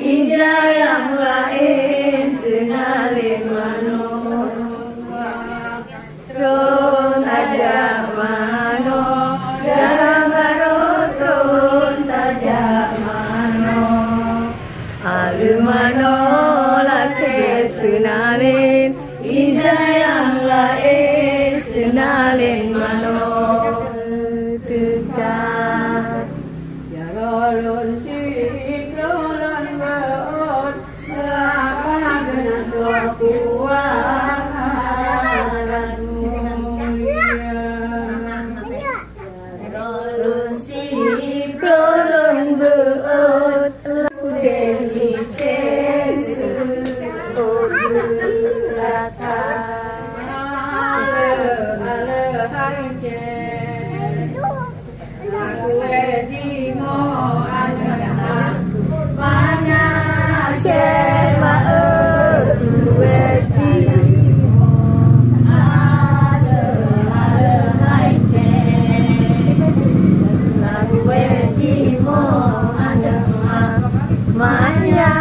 Ija yang lain senalin mano, tron tajak mano, dalam barut tron tajak mano, alu mano laki senalin, ija yang lain senalin mano, tegak ya rolon si rolon berot, lama dengan kuat rolon si rolon berot, kuden di censu rata ale hai chen kue di mo ada mana chen ma kue di mo ada hai chen kue di mo ada mana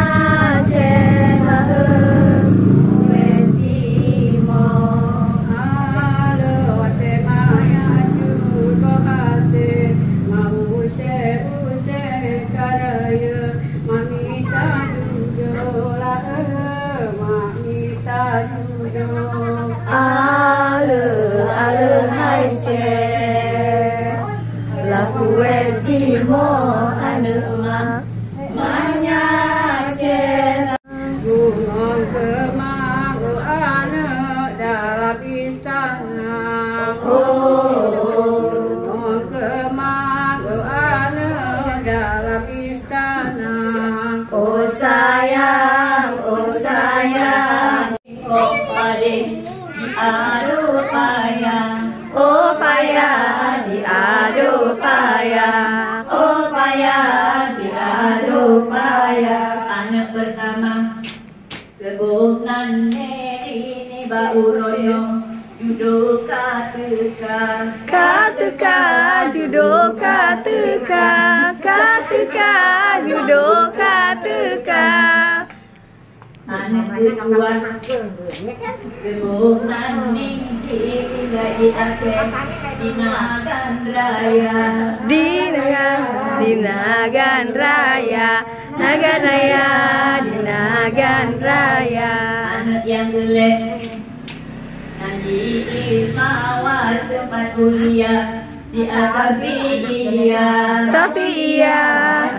chen ma kue di mo ada wate maya ju hate mau se karaya mamita jujola mamita jujo ale hai che la kue di mo ane ma manya che gunung Kemang ane dalam istana gunung Kemang ane dalam istana oh sayang oh pade si aduh payah oh payah si aduh payah oh payah si aduh payah anak pertama kebunan ini bauroyo judo katuka judo katuka judo katuka anak kedua kebunan ini lagi ake dinagan raya dinagan raya nagan raya dinagan raya anak yang gelap Naji Ismawar tempat kuliah di Safi'iyah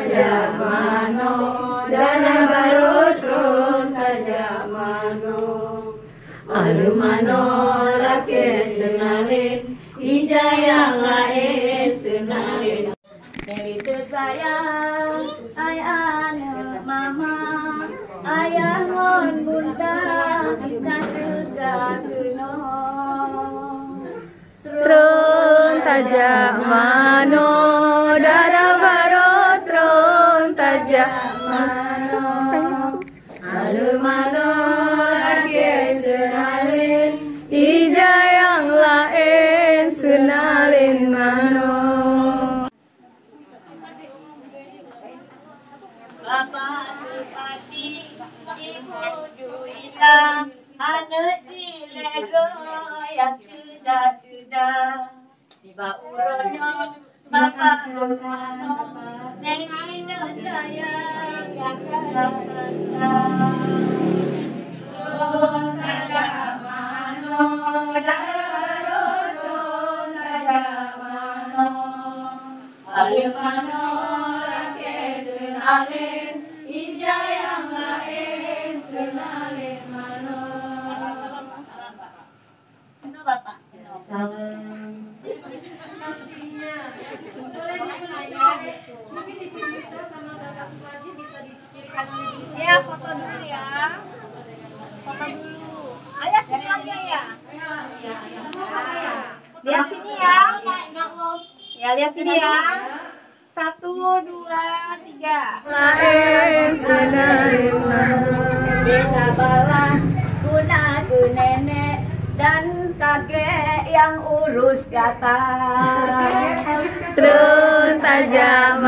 tajak mano dana barut tron tajak mano alu mano laki senalin ija yang lain senalin dari tersayang ayah mama ayah ngon bunda dan tegak kuno tron tajak mano dada barot tron tajak mano alu mano laki senalin ija yang lain senalin mano Bapak Supati, Ibu Juwita, anak Cilego yang sudah tiba uronyo, Bapak Bukano, Nengino sayang yang kadang-kadang. Tron tajak mano, darah tron tajak mano, alu mano senalin ija yang lain senalin mano Bapak salam mungkin diperiksa sama Bapak Suparji bisa dicirikan ya foto dulu ya foto dulu ayah sini lagi ya lihat sini ya Ya, lihat sini ya. 1, 2, 3. Kita balas guna ke nenek dan kakek yang urus kata. Terus tajam